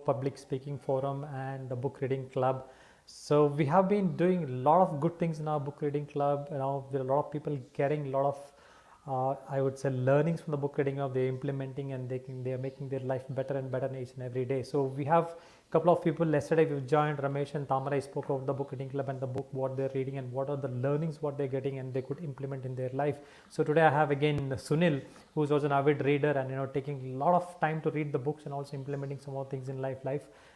Public Speaking Forum and the Book Reading Club. So we have been doing a lot of good things in our book reading club. There are a lot of people getting a lot of, I would say, learnings from the book reading of they're implementing and they are making their life better and better each and every day. So we have a couple of people yesterday we've joined. Ramesh and Tamara spoke of the book reading club and the book what they're reading and what are the learnings what they're getting and they could implement in their life. So today I have again Sunil, who's also an avid reader and taking a lot of time to read the books and also implementing some more things in life,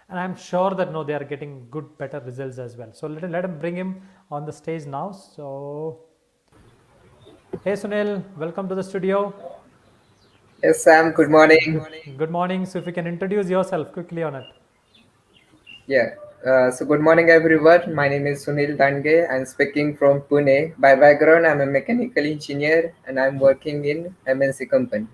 and I'm sure that no they are getting good better results as well. So let him bring him on the stage now. So hey Sunil, welcome to the studio. Yes, Sam, good morning. Good morning. So if you can introduce yourself quickly on it. Yeah. So good morning, everyone. My name is Sunil Dange. I'm speaking from Pune. By background, I'm a mechanical engineer and I'm working in MNC company.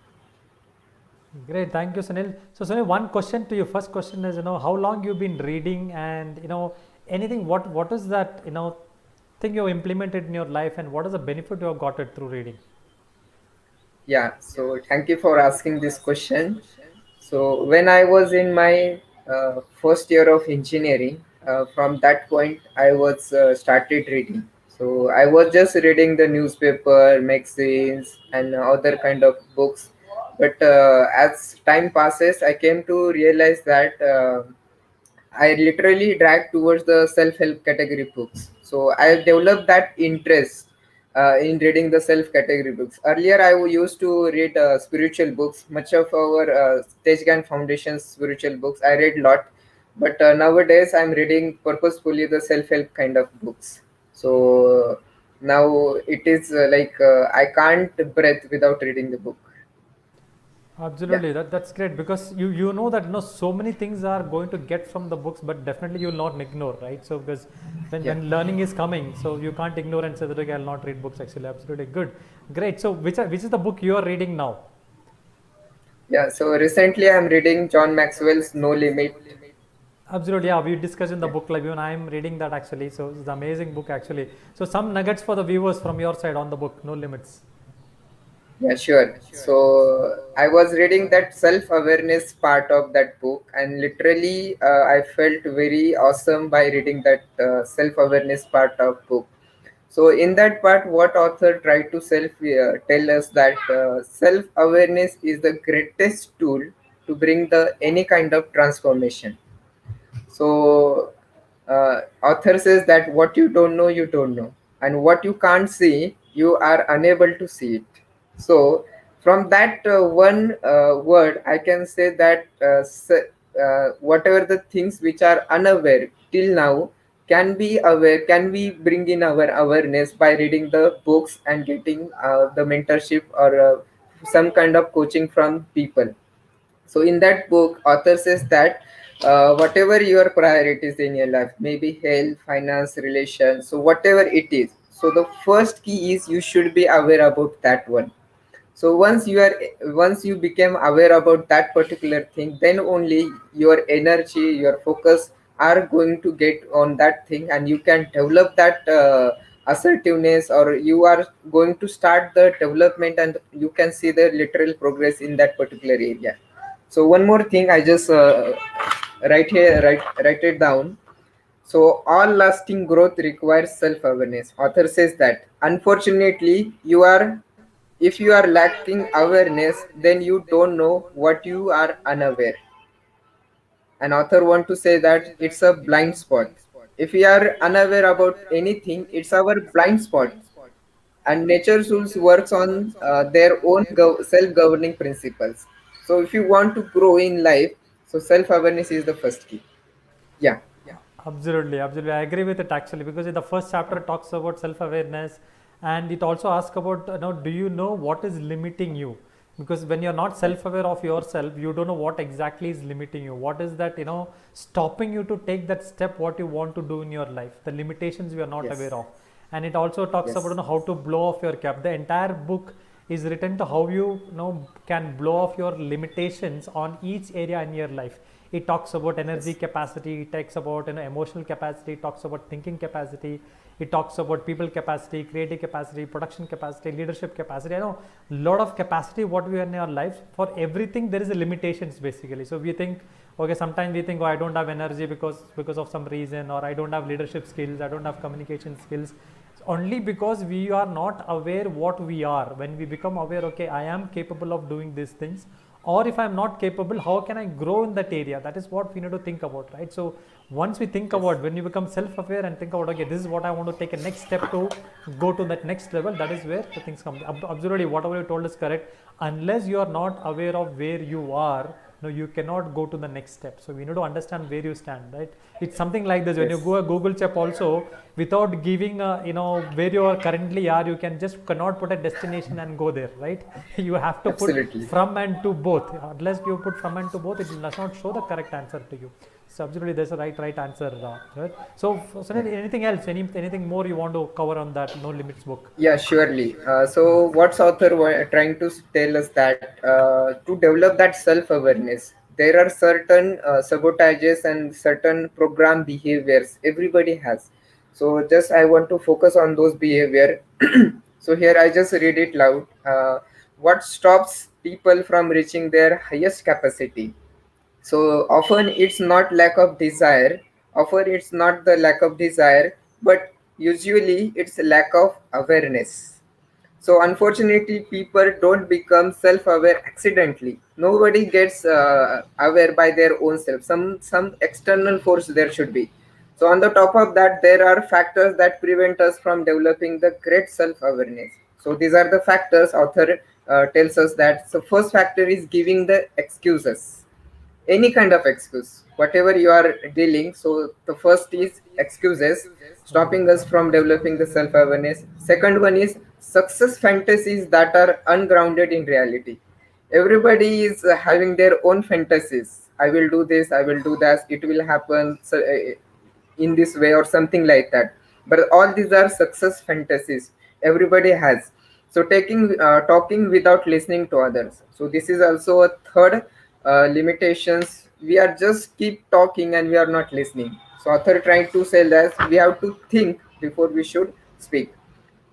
Great, thank you, Sunil. So, Sunil, one question to you. First question is, how long you've been reading, and anything. What is that thing you implemented in your life, and what is the benefit you have got it through reading? Yeah. So thank you for asking this question. So when I was in my first year of engineering, from that point I was started reading. So I was just reading the newspaper, magazines, and other kind of books. But as time passes, I came to realize that I literally drag towards the self-help category books. So I developed that interest in reading the self-category books. Earlier, used to read spiritual books. Much of our Tejgan Foundation spiritual books I read lot, but nowadays I'm reading purposefully the self-help kind of books. So now it is I can't breathe without reading the book. Yeah. Absolutely, that's great because you know that so many things are going to get from the books, but definitely you will not ignore, right? So because Yeah. when learning is coming, so you can't ignore and say that okay, I'll not read books. Actually, absolutely good, great. So which is the book you are reading now? Yeah. So recently I'm reading John Maxwell's No Limit. Absolutely, yeah. We discussed in the Yeah. book club. Even I'm reading that actually. So it's an amazing book actually. So some nuggets for the viewers from your side on the book, No Limits. Yeah, sure. So I was reading that self-awareness part of that book, and literally, I felt very awesome by reading that self-awareness part of book. So in that part, what author tried to tell us that self-awareness is the greatest tool to bring the any kind of transformation. So, author says that what you don't know, and what you can't see, you are unable to see it. So, from that one word, I can say that whatever the things which are unaware till now can be aware, can we bring in our awareness by reading the books and getting the mentorship or some kind of coaching from people. So in that book, author says that whatever your priorities in your life, maybe health, finance, relations, so whatever it is. So the first key is you should be aware about that one. So once you become aware about that particular thing, then only your energy, your focus are going to get on that thing, and you can develop that assertiveness, or you are going to start the development, and you can see the literal progress in that particular area. So one more thing, I just write it down. So all lasting growth requires self-awareness. Author says that unfortunately, if you are lacking awareness, then you don't know what you are unaware. An author want to say that it's a blind spot. If we are unaware about anything, it's our blind spot. And nature rules works on their own self-governing principles. So if you want to grow in life, so self-awareness is the first key. Yeah. Absolutely, absolutely. I agree with it actually because in the first chapter talks about self-awareness, and it also asks about do you know what is limiting you? Because when you're not self-aware of yourself, you don't know what exactly is limiting you. What is that stopping you to take that step? What you want to do in your life? The limitations we are not Yes. aware of, and it also talks about Yes. how to blow off your cap. The entire book is written to how you can blow off your limitations on each area in your life. It talks about energy Yes. capacity, it talks about emotional capacity, it talks about thinking capacity, it talks about people capacity, creative capacity, production capacity, leadership capacity. I know a lot of capacity what we have in our lives. For everything there is a limitations basically. So we think Okay, sometimes we think, oh, I don't have energy because of some reason, or I don't have leadership skills, I don't have communication skills. It's only because we are not aware what we are. When we become aware, okay, I am capable of doing these things, or if I'm not capable, how can I grow in that area? That is what we need to think about, right? So once we think Yes. about, when you become self-aware and think about, okay, this is what I want to take a next step to go to that next level, that is where the things come. Absolutely, whatever you told is correct. Unless you are not aware of where you are, no, you cannot go to the next step. So we need to understand where you stand, right? It's something like this. When you Yes. go a Google check also, without giving where you are currently are, you can just cannot put a destination and go there, right? You have to put Absolutely. from and to both. Unless you put from and to both, it does not show the correct answer to you. So absolutely, there's a right answer, right? So Sunil, anything else? Anything more you want to cover on that No Limits book? Yeah, surely. So, what's author trying to tell us that to develop that self-awareness, there are certain sabotages and certain program behaviors everybody has. So, just I want to focus on those behavior. So here I just read it loud. What stops people from reaching their highest capacity? So often it's not lack of desire, often it's not the lack of desire, but usually it's lack of awareness. So unfortunately people don't become self-aware accidentally. Nobody gets aware by their own self. Some external force there should be. So on the top of that, there are factors that prevent us from developing the great self-awareness. So these are the factors author tells us that. So first factor is giving the excuses, any kind of excuse, whatever you are dealing. So the first is excuses, stopping us from developing the self-awareness. Second one is success fantasies that are ungrounded in reality. Everybody is having their own fantasies. I will do this, I will do that, it will happen, so, in this way or something like that. But all these are success fantasies everybody has. So taking talking without listening to others, so this is also a third limitations. We are just keep talking and we are not listening. So author trying to say that we have to think before we should speak.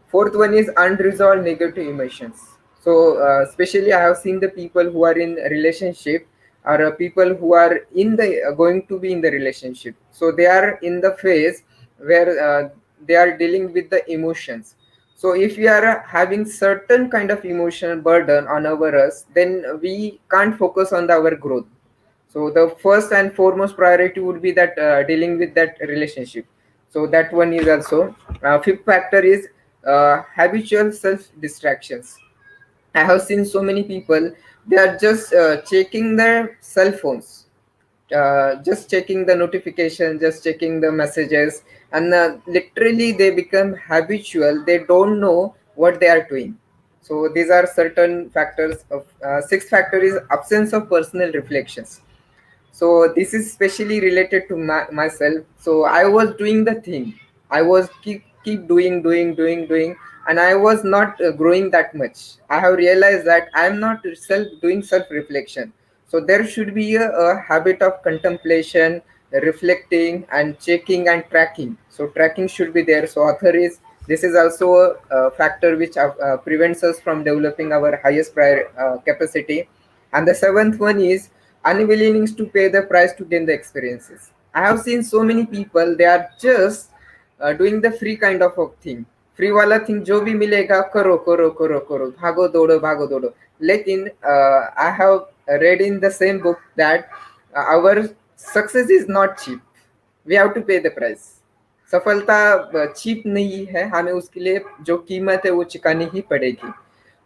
Fourth one is unresolved negative emotions. So especially I have seen the people who are in a relationship, or people who are in the going to be in the relationship. So they are in the phase where they are dealing with the emotions. So if we are having certain kind of emotional burden on our us, then we can't focus on our growth. So the first and foremost priority would be that dealing with that relationship. So that one is also. Fifth factor is habitual self distractions. I have seen so many people, they are just checking their cell phones, just checking the notification, just checking the messages, and literally they become habitual. They don't know what they are doing. So these are certain factors of. Sixth factor is absence of personal reflections. So this is specially related to myself. So I was doing the thing, I was keep doing, and I was not growing that much. I have realized that I am not self reflection. So there should be a habit of contemplation, reflecting and checking and tracking. So tracking should be there. So author is, this is also a factor which prevents us from developing our highest capacity. And the seventh one is unwillingness to pay the price to gain the experiences. I have seen so many people, they are just doing the free kind of a thing. Free वाला thing जो भी मिलेगा करो करो करो करो, भागो दौड़ो. लेकिन I have read in the same book that our success is not cheap. We have to pay the price. सफलता चीप नहीं है, हमें उसके लिए जो कीमत है वो चुकानी ही पड़ेगी.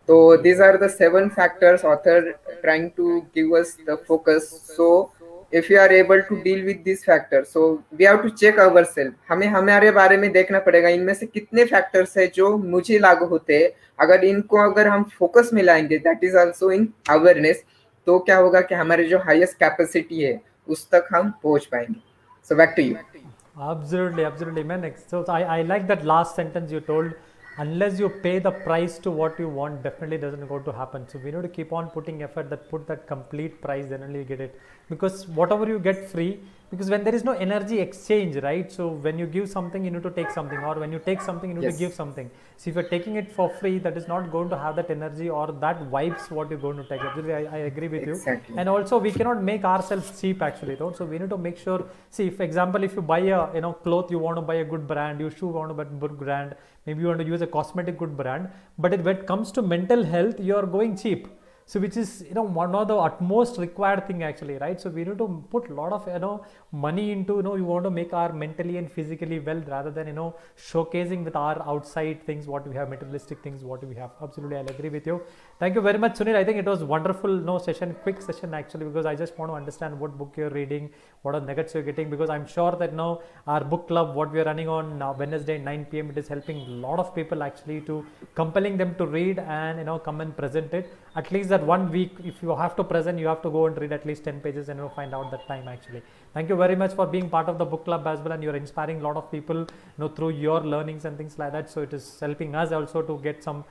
So these are the seven factors author trying to give us the focus. So if you are able to deal with these factors, so we have to check ourselves. हमें हमारे बारे में देखना पड़ेगा, इनमें से कितने फैक्टर्स है जो मुझे लागू होते हैं. अगर इनको अगर हम फोकस में लाएंगे, that is also in awareness, तो क्या होगा कि हमारे जो हाईएस्ट कैपेसिटी है उस तक हम पहुंच पाएंगे. So back to you. Absolutely, absolutely, man. So I like that last sentence you told. Unless you pay the price to what you want, definitely doesn't go to happen. So we need to keep on putting effort, that put that complete price, then only you get it. Because whatever you get free, because when there is no energy exchange, right? So when you give something, you need to take something, or when you take something, you need to Yes, give something. So if you're taking it for free, that is not going to have that energy or that vibes what you're going to take. Absolutely, I agree with you. exactly. And also we cannot make ourselves cheap actually, though. So we need to make sure. See, for example, if you buy a cloth, you want to buy a good brand. You shoe, want to buy a good brand. Maybe you want to use a cosmetic good brand. But when it comes to mental health, you are going cheap. So which is one of the utmost required thing actually, right? So we need to put a lot of money into, we want to make our mentally and physically well, rather than showcasing with our outside things what we have, materialistic things what we have. Absolutely, I'll agree with you. Thank you very much, Sunil. I think it was wonderful session, quick session actually, because I just want to understand what book you're reading, what are nuggets you're getting, because I'm sure that now our book club what we are running on Wednesday 9 p.m. it is helping a lot of people actually, to compelling them to read and come and present it. At least that 1 week, if you have to present, you have to go and read at least 10 pages and find out that time actually. Thank you very much for being part of the book club as well, and you're inspiring a lot of people through your learnings and things like that. So it is helping us also to get some,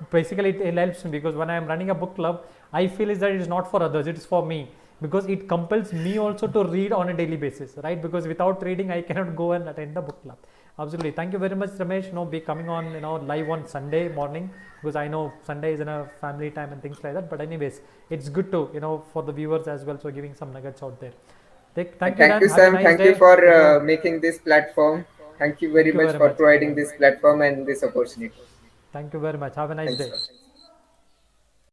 basically it helps me, because when I am running a book club, I feel is that it is not for others, it is for me, because it compels me also to read on a daily basis, right? Because without reading I cannot go and attend the book club. Absolutely. Thank you very much, Ramesh. Be coming on live on Sunday morning, because I know Sunday is in a family time and things like that. But anyways, it's good to for the viewers as well, so giving some nuggets out there. Thank you, Thank Dan. you, Have a Sam. nice Thank you day. for Thank you. making this platform. Thank you very Thank you much very for much. Thank providing you. this platform and this opportunity. Thank you very much. Have a nice Thanks, day. sir.